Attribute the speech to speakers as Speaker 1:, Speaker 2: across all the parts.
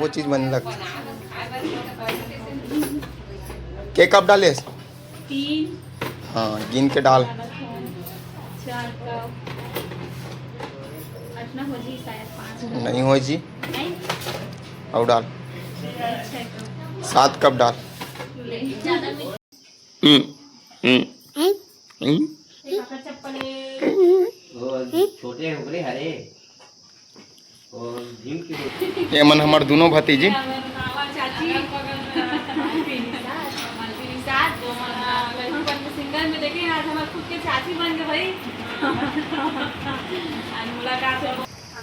Speaker 1: वो चीज़ बनने लगती। के कप डाले?
Speaker 2: 3।
Speaker 1: हाँ गिन के डाल।
Speaker 2: 4 कप। 8 ना हो जी, शायद 5
Speaker 1: नहीं हो जी,
Speaker 2: नहीं।
Speaker 1: और डाल।
Speaker 2: 6 कप।
Speaker 1: 7 कप डाल।
Speaker 2: ज़्यादा में चप्पल
Speaker 3: छोटे उबरे हरे और भीम की
Speaker 1: ये मन हमार दोनों भतीजी
Speaker 2: सिंगर में देखे आज हमारे खुद के चाची बन गए भाई। मुलाकात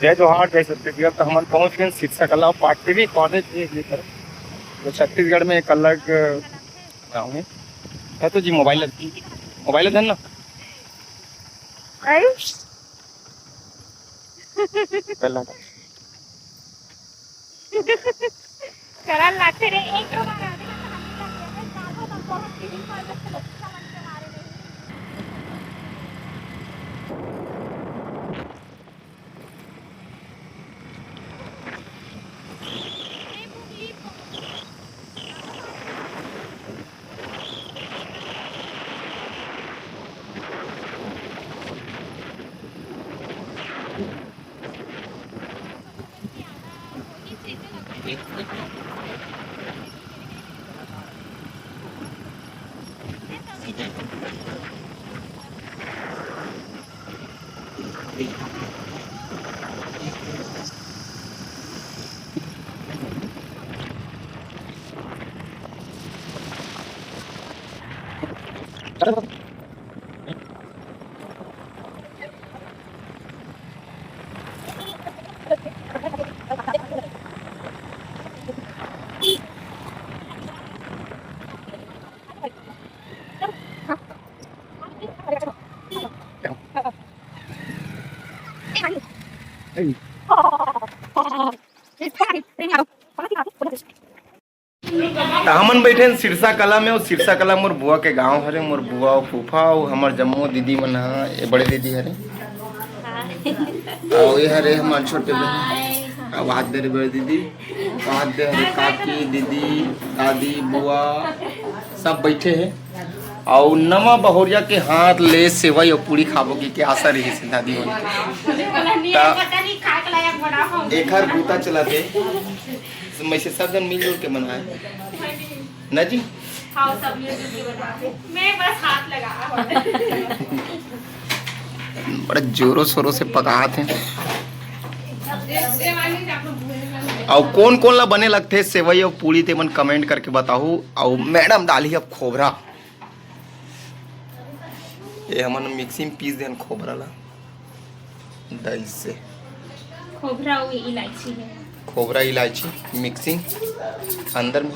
Speaker 1: जय जोहार जय छत्तीसगढ़। तो हम पहुँच गए शिक्षा कला पार्टी कॉलेज लेकर। तो छत्तीसगढ़ में एक अलग गाँव है तो जी मोबाइल है ना पहला
Speaker 2: करल लागते रे एक बार
Speaker 1: हमन बैठे सिरसा कला में और सिरसा कला मोर बुआ के गांव हरे। मोर बुआ और फूफा और हमार जम्मू दीदी मन ये बड़े दीदी हरे और ये हरे हमार छोटे बहन। अब हाथ दे रे बड़े दीदी, हाथ दे हरे काकी दीदी दादी बुआ सब बैठे हैं। और नवा बहुरिया के हाथ ले सेवई और पूरी खाबो की क्या आशा रही से दादी हो एक हर बूता चलाते मैं से सब जन मिलजुल के मनाए ना जी।
Speaker 2: हाँ सब मिलजुल के बनाते, मैं बस हाथ लगा
Speaker 1: बड़े जोरों शोरों से पकाते हैं। और कौन कौन ला बने लगते सेवई और पूरी ते मन कमेंट करके बताओ। और मैडम डाली अब खोबरा, ये हमन मिक्सिंग पीस देन खोबरा ला दही से।
Speaker 2: खोबरा और इलायची है,
Speaker 1: खोबरा इलायची मिक्सिंग अंदर में।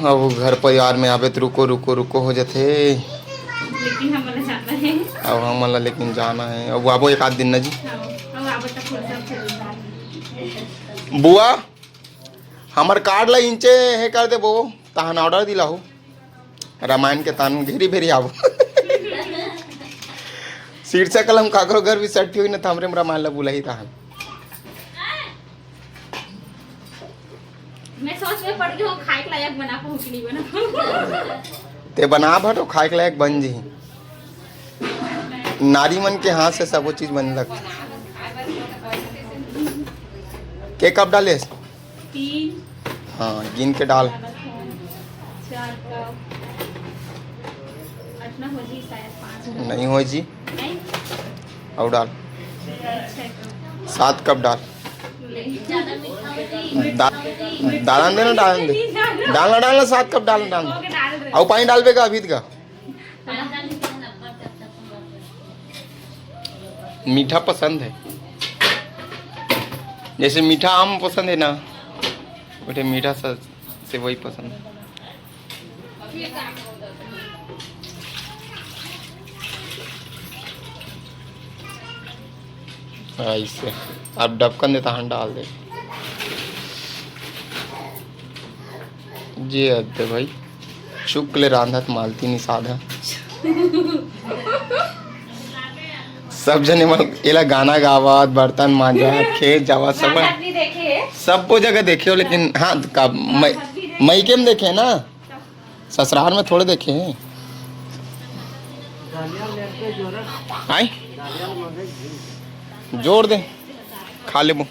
Speaker 1: अब घर परिवार में आवे तो रुको रुको रुको हो जाते,
Speaker 2: लेकिन हमारा जाना है।
Speaker 1: अब हमारा लेकिन जाना है। अब आबो एक आध दिन ना जी। बुआ हमार कार्ड ला इंचे है कर दे बो तहन ऑर्डर दिला हो रामायण के तान घेरी भेरी आबो शीर्षक कलम काकरो घर भी सट्टी हुई ना था हमरे रामायण ला बुलाई तहन।
Speaker 2: मैं सोच में पड़ गई हूं खाए के लायक बना पाऊं कि नहीं बना पाऊं।
Speaker 1: ते बना भटो खाए के लायक बन जी। नारी मन के हाथ से सब वो चीज बनने लगती। के कप डाले?
Speaker 2: 3।
Speaker 1: हाँ गिन के डाल।
Speaker 2: 4 कप। 8 ना हो जी, शायद 5
Speaker 1: नहीं हो जी,
Speaker 2: नहीं।
Speaker 1: और डाल।
Speaker 2: 6 कप।
Speaker 1: 7 कप डाल।
Speaker 2: ज़्यादा मीठा हो जी।
Speaker 1: डालन देना डालन दे डालना डालना 7 कप डालना डालना। और पानी डालबे का अभी का मीठा पसंद है, जैसे मीठा आम पसंद है ना बेटे मीठा से वही पसंद है। ऐसे अब डबकन देता हन डाल दे जी अद्दे भाई शुक्ल रांधत मालती निषाद है सब जने एला गाना गावत, बर्तन मांजत, खेत जावत, सब
Speaker 2: भी देखे
Speaker 1: सब वो जगह देखे हो, लेकिन हाँ मईके में देखे ना, ससुराल में थोड़े देखे हैं। आई जोड़ दे खा ले वो।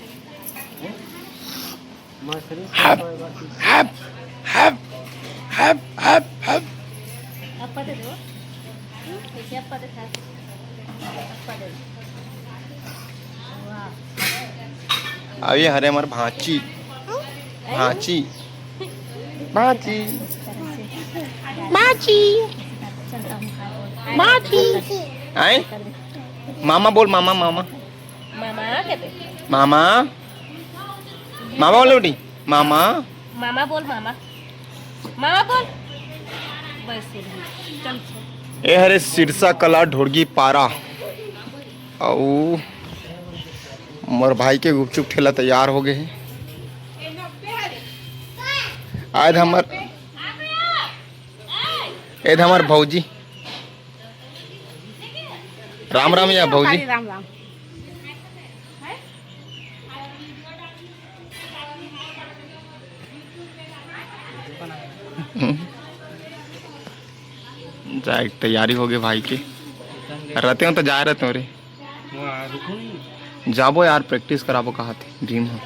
Speaker 1: हैप हैप हैप हैप हैप हैप। अब ये हरे हमारे भांची भांची भांची भांची भांची। आए मामा बोल, मामा मामा मामा मामा बोल बेटी, मामा
Speaker 2: मामा बोल, मामा मामा बोल बस। चल
Speaker 1: ए हरे सिरसा कला ढोड़गी पारा और मोर भाई के गुपचुप ठेला तैयार हो गए हैं। आज हमार भौजी राम राम या भौजी।
Speaker 2: राम राम।
Speaker 1: जाए तैयारी हो गई भाई की, रहते हो तो जा रहे थे रे, जाबो यार प्रैक्टिस कराबो कहा थे ड्रीम हो।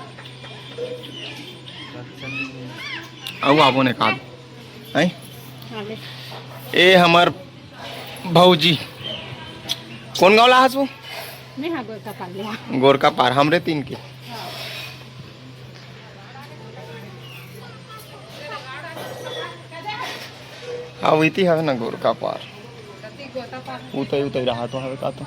Speaker 1: अब आबो ने कहा ए हमार भौजी कौन गाँव ला वो गोरका पार हमरे तीन के। हाँ वही है ना गोरका पार, उतई उतई रहा तो हवे का तो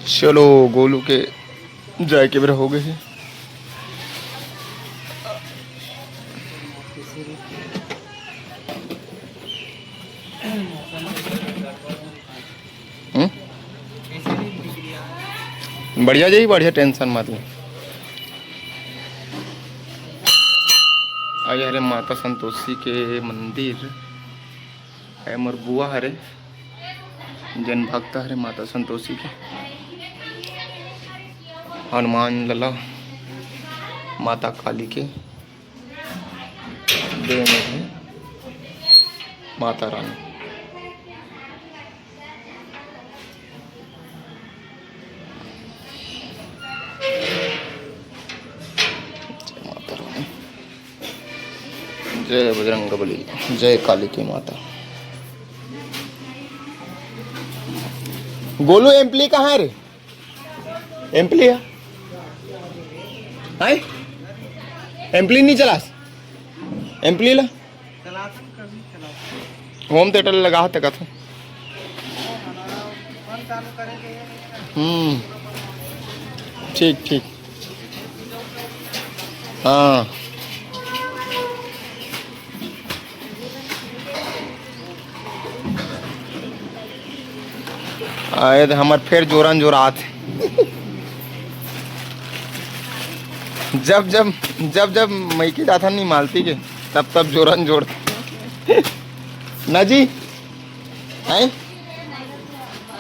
Speaker 1: चलो गोलू के जाए के बेरा हो गए हैं। बढ़िया जाइए, बढ़िया टेंशन मत ले। आइए हरे माता संतोषी के मंदिर है, मोर बुआ हरे जन भक्त हरे माता संतोषी के। हनुमान लला माता काली के देव में है माता रानी। जय बजरंगबली, जय काली की माता। गोलू एम्पली कहाँ है रे? एम्पली है हाय? एम्पली नहीं चलास? एम्पली ला होम थिएटर लगा था कथा। ठीक ठीक हाँ। आए तो हमार फिर जोरन जोरात जब जब जब जब मई की दाथा नहीं मालती के तब तब जोरन जोड़ ना जी है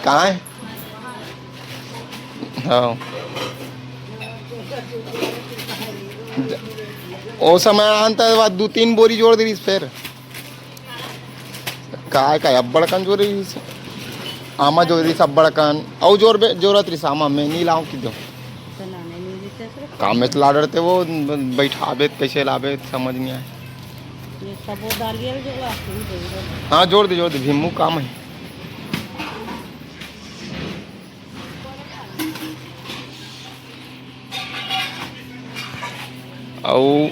Speaker 1: कहाँ है? हाँ ओ समय अंत बाद 2-3 बोरी जोड़ दी फिर का अब्बड़कन जोड़ रही आमा जोड़ रही सब बड़कन और जोरत रही आमा में नहीं लाऊं कि दो काम में ला डरते वो बैठाबे कैसे लाबे समझ नहीं आए। हाँ जोड़ दे भीमू काम है। और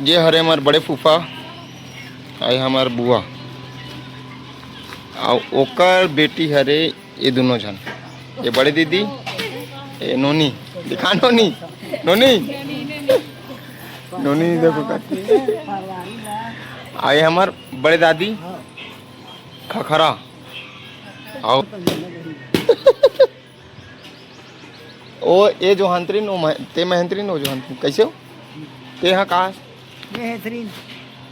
Speaker 1: ये हरे हमारे बड़े फूफा आए हमार बुआ और ओकर बेटी हरे ये दोनों जन, ये बड़े दीदी ये नोनी दिखा नोनी नोनी नोनी देखो आए हमार बड़े दादी खखरा और ओ ये जो हंतरीन ते महंतरीन हो जो हंतरीन कैसे हो ये यहाँ कहाँ है?
Speaker 4: बेहतरीन।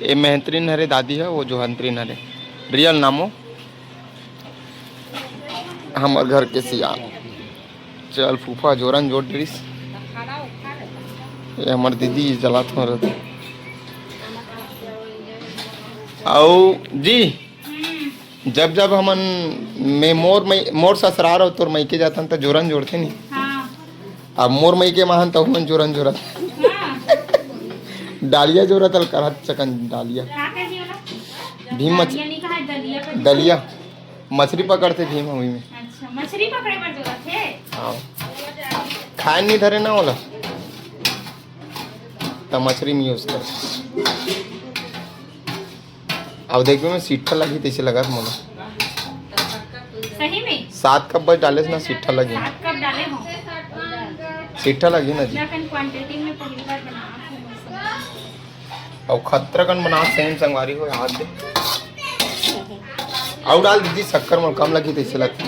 Speaker 1: ये मेहतरीन हरे दादी है, वो जो हंतरीन हरे रियल नामो हमार घर के सियान। चल फूफा जोरन जोड़ ड्रिस। ये हमार दीदी जला तो रहते आओ जी। जब जब हमन में मोर ससुराल हो तोर मईके जातन तो जोरन जोड़ते नहीं।
Speaker 2: हाँ।
Speaker 1: अब मोर मईके महन तो हमन जोरन जोड़त डालिया जोरत अल करत चकन डालिया भीम मछली दलिया मछली पकड़ते भीम हमी में।
Speaker 2: अच्छा मछली पकड़े पर जरूरत है।
Speaker 1: हाँ खाए नहीं धरे ना होला तो मछली में यूज कर। अब देखो मैं सीठा लगी तैसे लगा मोला
Speaker 2: सही में
Speaker 1: 7 कप बस डाले ना सीठा लगी।
Speaker 2: 7 कप डाले हो
Speaker 1: सीठा लगी ना जी।
Speaker 2: लेकिन क्वांटिटी में पहली बार बना
Speaker 1: और खतरा कन बना सेम संगवारी हो हाथ दे और डाल दीदी शक्कर में कम लगी तैसे लगती।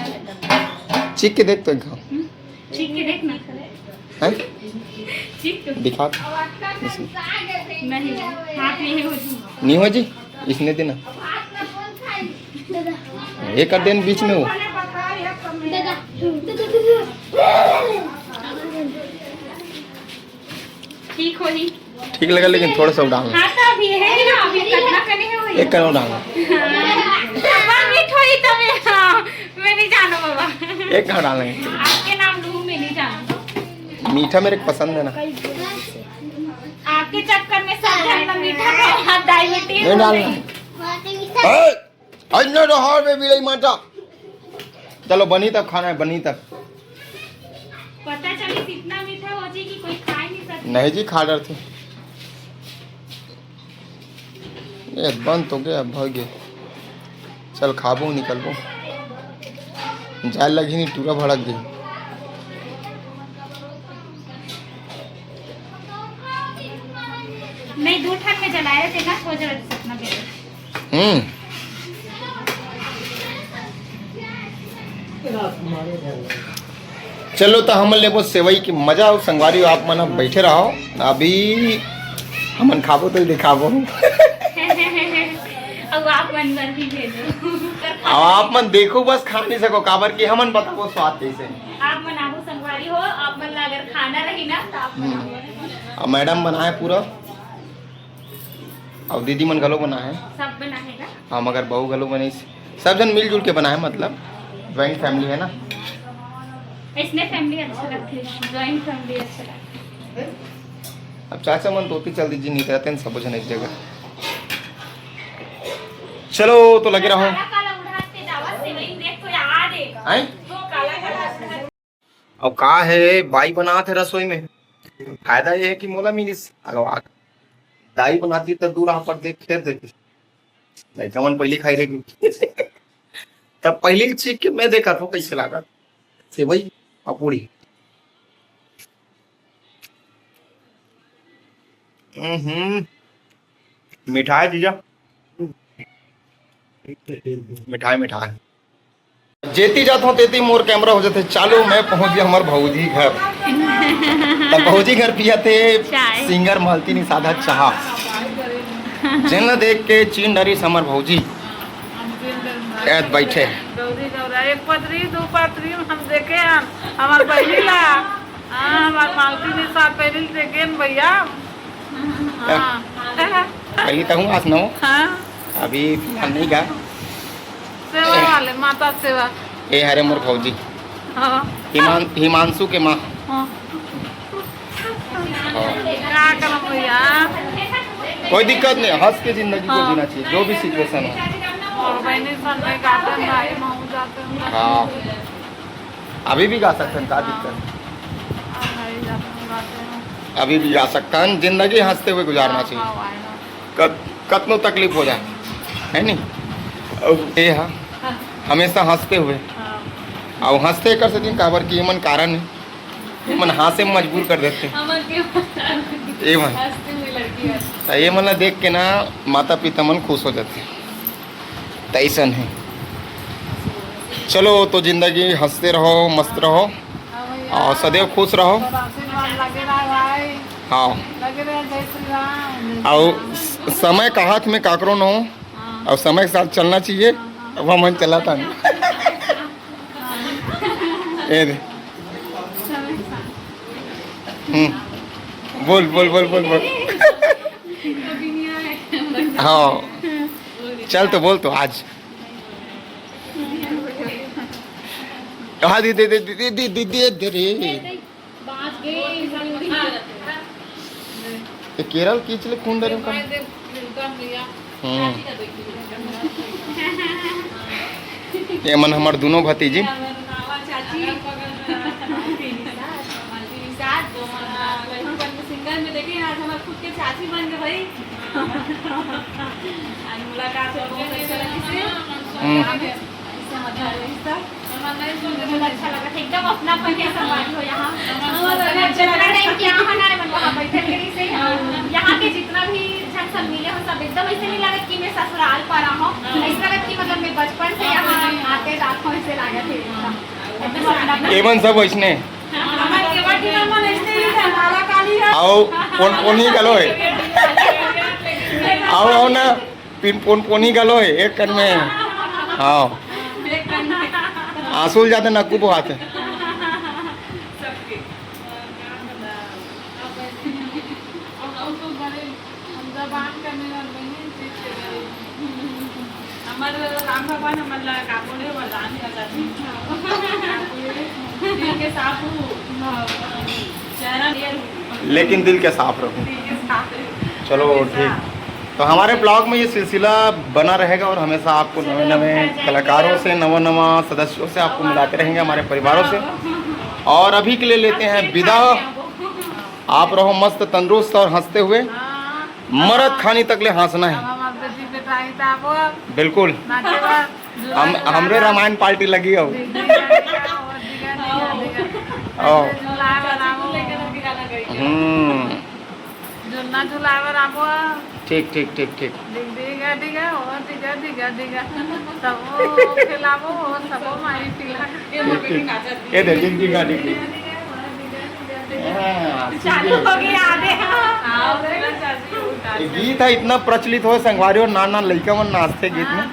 Speaker 1: चीख के देख तो एक
Speaker 2: ठीक है देखना
Speaker 1: है
Speaker 2: ठीक तो
Speaker 1: दिखा
Speaker 2: नहीं हाथ में हो
Speaker 1: नहीं हो जी इसने देना ये कर देन बीच में वो
Speaker 2: ठीक हो जी।
Speaker 1: ठीक लगा लेकिन थोड़ा सा डालना।
Speaker 2: हाँ तो अभी है ना अभी कटना करने है वही।
Speaker 1: एक करो डालना
Speaker 2: बाबा मीठ होई तो मैं नहीं जानो बाबा।
Speaker 1: एक कहाँ डालेंगे
Speaker 2: आपके नाम लूँ मैं नहीं जानो।
Speaker 1: मीठा मेरे को पसंद है ना।
Speaker 2: आपके चक्कर में सब धरना मीठा खाओ डायबिटीज
Speaker 1: नहीं डालना अन्य रहा में बिलाई माता। चलो बनी तब खाना है बनी तब।
Speaker 2: पता चली कितना मीठा हो जी कि कोई खा ही नहीं सकता।
Speaker 1: नहीं जी खा डर थे ये बंद तो गया भाग गए। चल खाबो निकलबो जाल लगी नहीं टूरा भड़क गई।
Speaker 2: नहीं 2 ठन में जलाए थे ना हो जरा सपना के।
Speaker 1: चलो तो हम लेबो सेवई की मजा और संगवारी आप मन बैठे रहो अभी हमन खाबो तो दिखाबो।
Speaker 2: अब आप मन कर भी भेजो।
Speaker 1: अब आप मन देखो बस खा नहीं सको काबर की हमन बताओ स्वाद कैसे।
Speaker 2: आप बनाबो संगवारी हो आप मन ला अगर खाना रही ना तो आप बनाओ।
Speaker 1: अब मैडम बनाए पूरा और दीदी मन गलो बनाए
Speaker 2: सब बनाएगा।
Speaker 1: हाँ मगर बहू गलो बनी सब जन मिलजुल के बनाए मतलब जॉइंट फैमिली है ना।
Speaker 2: इसने फैमिली अच्छा लगती है जॉइंट फैमिली अच्छा लगती है।
Speaker 1: अब चाचा मन तो चल दीजिए नहीं रहते सब जन एक जगह। चलो तो लगे रहो।
Speaker 2: काला काला उड़ाते दावत से वही देख तो याद है
Speaker 1: हैं
Speaker 2: तो काला काला।
Speaker 1: अब का है बाई बना थे रसोई में फायदा ये है कि मोला मिलिस अगर दाई बनाती तो दूर पर देख फिर देती नहीं कमन पहली खाई रही तब पहली चीज के मैं देखा था कैसे लगा सेवई और पूरी। मिठाई जीजा मिठाई मिठाई जेती जाता हूँ तेती मोर कैमरा हो जाते चालू। मैं पहुंच गया हमारे भौजी घर तब भौजी घर पिया थे सिंगर मालती नहीं साधा चाह जिन देख के चीन डरी समर भौजी ऐद बैठे
Speaker 4: एक पत्री 2 पत्री हम देखे हमार पहली ला हमार मालती ने साथ पहली देखे भैया।
Speaker 1: पहली तो हूँ आसनो अभी फिलहाल नहीं गा
Speaker 4: सेवा वाले माता सेवा
Speaker 1: ये हरे मोर भौजी हिमांशु के माँ।
Speaker 4: क्या करम भैया
Speaker 1: कोई दिक्कत नहीं हंस के जिंदगी को जीना चाहिए जो भी सिचुएशन हो।
Speaker 4: और बहनी सन में गाते हैं भाई महू जाते हैं।
Speaker 1: हाँ अभी भी गा सकते हैं क्या दिक्कत
Speaker 4: भाई जाते हैं गाते हैं।
Speaker 1: अभी भी गा सकते हैं जिंदगी हंसते हुए गुजारना चाहिए कतनो तकलीफ हो जाए है नहीं। और ये हाँ हमेशा हंसते हुए और हंसते कर सकते काबर की मन कारण है मन हाथ से मजबूर कर देते ये मन तो ये मन देख के ना माता पिता मन खुश हो जाते तैसन है। चलो तो जिंदगी हंसते रहो मस्त रहो और सदैव खुश रहो।
Speaker 4: आशीर्वाद लगे रहा भाई
Speaker 1: हाँ
Speaker 4: लगे रहे जय श्री राम।
Speaker 1: और समय का हाथ में काकरो न हो और समय के साथ चलना चाहिए। वह मन चला था ये दे। बोल बोल बोल बोल बोल। हाँ चल तो बोल तो आज। हाँ दे दे दे दे दे दे दे दे रे। ये केरल कीचले खून दरे का। ये मन हमार दोनों भतीजी।
Speaker 2: सिंगर में देखिए आज हमारे खुद के चाची बन गए भाई। आज मुलाकात हो बहुत अच्छा लगी अच्छा लगा एकदम अपनापन के सवाल हो यहाँ यहाँ के जितना भी जन सब मिले हो सब एकदम ऐसे नहीं लगा कि मैं ससुराल पर रहा हूँ। ऐसा लगा कि मतलब मैं बचपन से यहाँ आते राखों ऐसे लगा थे
Speaker 1: एवन सब वैसने आओ पोनी गलो है आओ ना पोनी गलो है एक कन में। हाँ आंसू जाते नक्कू बहाते।
Speaker 2: राम भगवान हमारा कापोले वरदान करता के साफ
Speaker 1: लेकिन दिल के साफ रखूं। चलो ठीक। तो हमारे ब्लॉग में ये सिलसिला बना रहेगा और हमेशा आपको नए नए कलाकारों से नवा सदस्यों से आपको मिलाते रहेंगे हमारे परिवारों से। और अभी के लिए लेते हैं विदा। आप रहो मस्त तंदुरुस्त और हंसते हुए। मरद खानी तक ले हंसना है बिल्कुल। हम हमरे रामायण पार्टी लगी हो। ठीक ठीक ठीक ठीक। ये दे डिग डिग डिग। ये गीत है इतना प्रचलित हो संगवारी और नाना लड़का मन नाचते गीत में।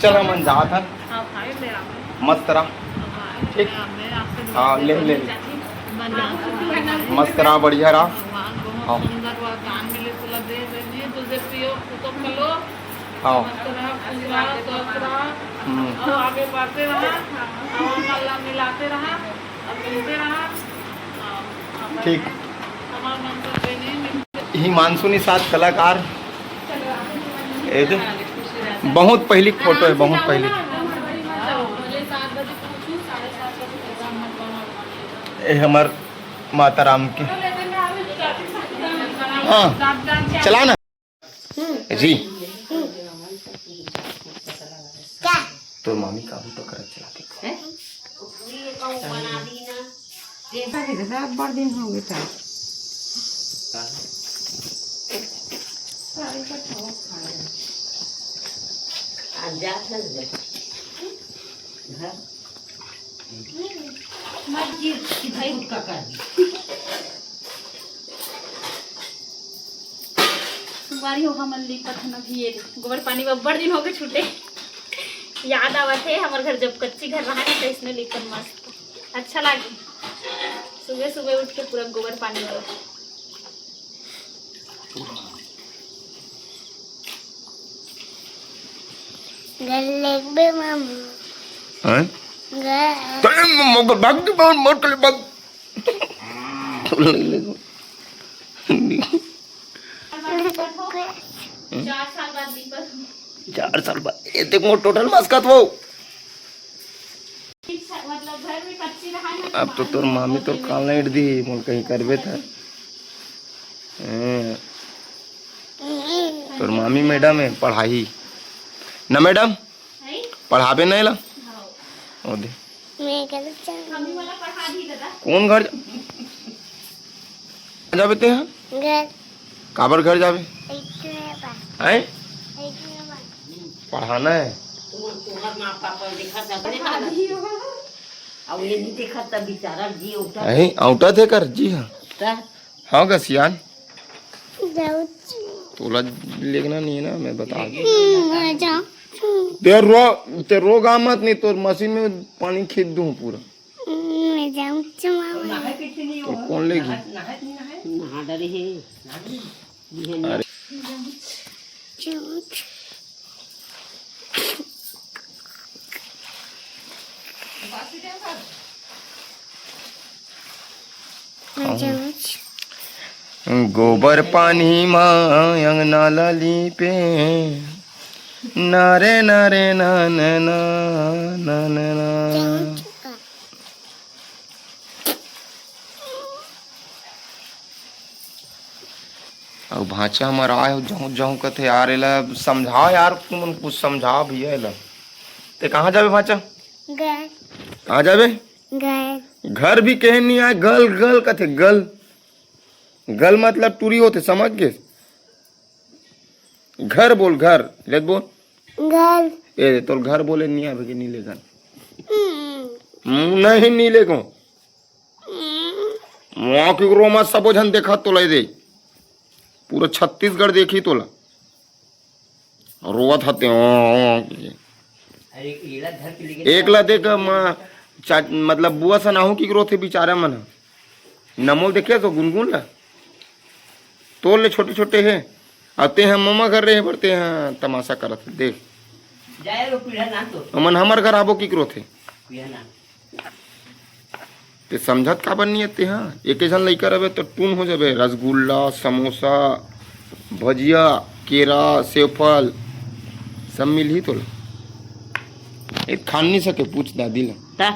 Speaker 1: चल मन जात है मस्त रहा। ठीक हाँ ले ले मस्त रहा बढ़िया रहा। हाँ हाँ
Speaker 4: आगे बढ़ते रहा मिलाते रहा
Speaker 1: ठीक। हिमांशु निषाद कलाकार बहुत पहली फोटो है बहुत पहली। ये हमार माता राम की। हाँ चला ना जी। तो मामी काबू तो कर चला के
Speaker 4: बड़ दिन हो गए
Speaker 2: बारी हो हमन लिपत न भी गोबर पानी बड़ दिन हो गए छूटे। याद आवत है हमारे घर जब कच्ची घर रहा तो इसमें लिपत मस्त अच्छा लगे। सुबह सुबह उठ के पूरा गोबर पानी दो।
Speaker 1: चार साल बाद ये देखो टोटल मस्कत वो।
Speaker 2: मतलब घर में कच्ची रहा है।
Speaker 1: अब तो तोर मामी तोर काल नहीं दी मोल कहीं करबे था। तोर मामी मैडम है पढ़ाई ना मैडम पढ़ाबे नहीं ला ओदे कौन घर जाबे ते हैं काबर घर जाबे हैं पढ़ाना है। औटा थे कर जी हाँ हाँ का सियान तोला लेना नहीं है ना, मैं बता ते रोग आमत नहीं तो मशीन में पानी खींच दूं पूरा। तो कौन लेगी? अरे गोबर पानी माँ अंगना लाली पे नारे नारे ना ना ना ना ना ना। अब भाचा हमारा आए जाऊँ जाऊँ कथे यार एला समझाओ यार, तुम कुछ समझाओ भैया एला। ते कहाँ जावे भाचा? कहाँ जावे? घर भी कहे नहीं आए, गल गल कथे गल गल मतलब टूरी होते, समझ गए? घर बोल, घर ले बोल घर। ए तो घर बोले नहीं आवे, नीले घर नहीं नीले को वहां की रोमा सब जन देखा तो ले दे, पूरा छत्तीसगढ़ देखी तोला रोवत हते एक ला देख मतलब बुआ सनाहू की ग्रोथ है बेचारा मन नमोल देखे तो गुनगुन ला तोल ले छोटे छोटे है आते हैं मम्मा घर रहे बढ़ते हैं तमाशा करत देख अमन हमार घर आबो की ग्रोथ है ते समझत का बन नहीं आते। हाँ एक जन लइका रहे तो टून हो जाबे, रसगुल्ला समोसा भजिया केरा सेवफल सब मिल ही तो एक खान नहीं सके, पूछ दादी ला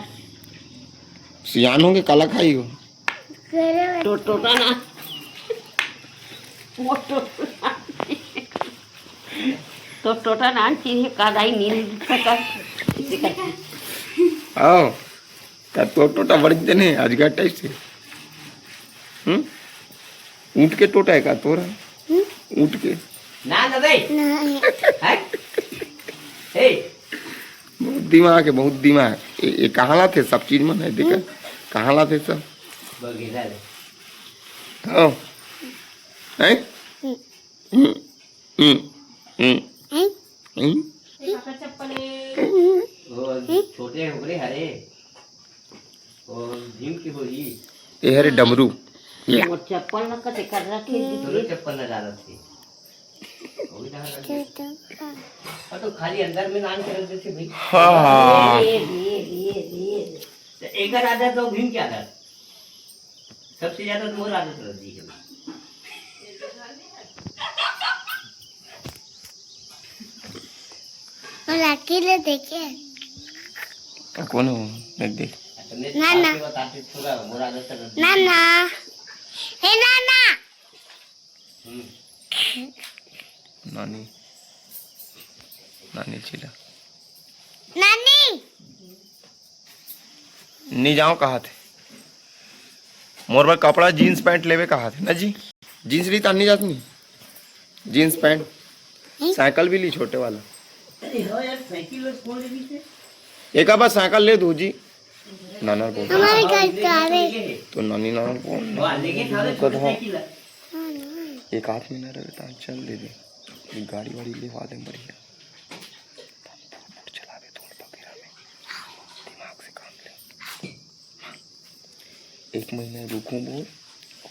Speaker 1: सियान होंगे काला खाई हो
Speaker 5: टोटा ना तो टोटा ना चीज कादाई नील सका
Speaker 1: आओ का टोटा बढ़ देने आज का टाइप से ऊँट के टोटा है का तोरा ऊँट के
Speaker 3: ना ना दे हे
Speaker 1: बहुत दिमाग है, बहुत दिमाग। ये कहाँ लाते सब चीज में है देखा कहाँ लाते सब
Speaker 3: बगेला
Speaker 1: आओ हैं
Speaker 3: वो छोटे होगरे हरे और भीम की होई
Speaker 1: ये हरे डमरू
Speaker 5: वो चप्पल न कते कर रखे
Speaker 3: दोनों चप्पल न डालत थी वही डाल तो खाली अंदर में नान के रख देते भाई।
Speaker 1: हाँ
Speaker 3: तो एक आदत तो भीम की आदत सबसे ज्यादा मोर आदत रहती है।
Speaker 6: अकेले देखे
Speaker 1: कौन हो देख देख
Speaker 6: नाना
Speaker 3: बताते थोड़ा मोर आदत रहती
Speaker 6: नाना हे नाना
Speaker 1: नानी नानी चिल्ला
Speaker 6: नानी
Speaker 1: नहीं जाओ कहा थे मोर बार कपड़ा जीन्स पैंट लेवे कहा थे ना जी, जीन्स ली तानी जात नहीं जीन्स पैंट साइकिल भी ली छोटे वाला
Speaker 3: अरे हो यार साइकिल और कौन ले ली
Speaker 1: एक बार साइकिल ले दो जी नाना बोल
Speaker 6: हमारे घर का है
Speaker 1: तो नानी नाना बोल
Speaker 3: वो लेके खावे छोटी साइकिल
Speaker 1: एक हाथ में न रहता चल दे दे ये गाड़ी वाड़ी लेवा दे बढ़िया चला दे थोड़ा पकड़ा में दिमाग से काम ले। एक महीने रुकूं बोल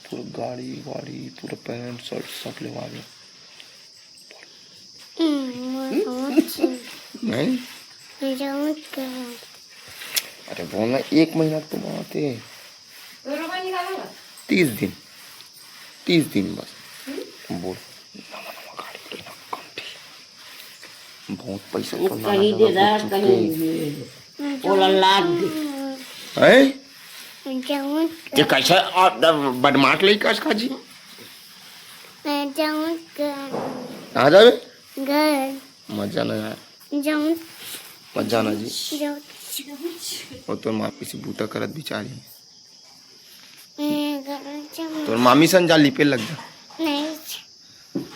Speaker 1: पूरा गाड़ी वाड़ी पूरा पैंट शर्ट सब लेवा दे नहीं अरे बोलना एक महीना तो बहुत है 30 दिन बस बोल गाड़ी बहुत पैसा तो ना
Speaker 5: कहीं दे रहा कहीं बोला लाग
Speaker 1: है ये कैसा बदमाश लई कस खाजी कहाँ जावे मजा ना यार मत जाना जी और तोर मामी से बूता करत बिचारी तोर मामी सन जा लिपे लग जा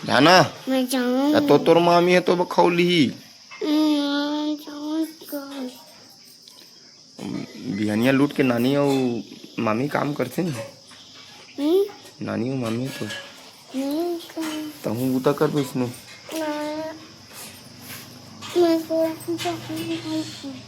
Speaker 1: जाना तो तोर मामी है तो बखौली ही बिहनिया लूट के नानी और मामी काम करते हैं नानी हूँ मामी तो
Speaker 6: नहीं
Speaker 1: तहूँ बूता कर विष्णु
Speaker 6: मैं को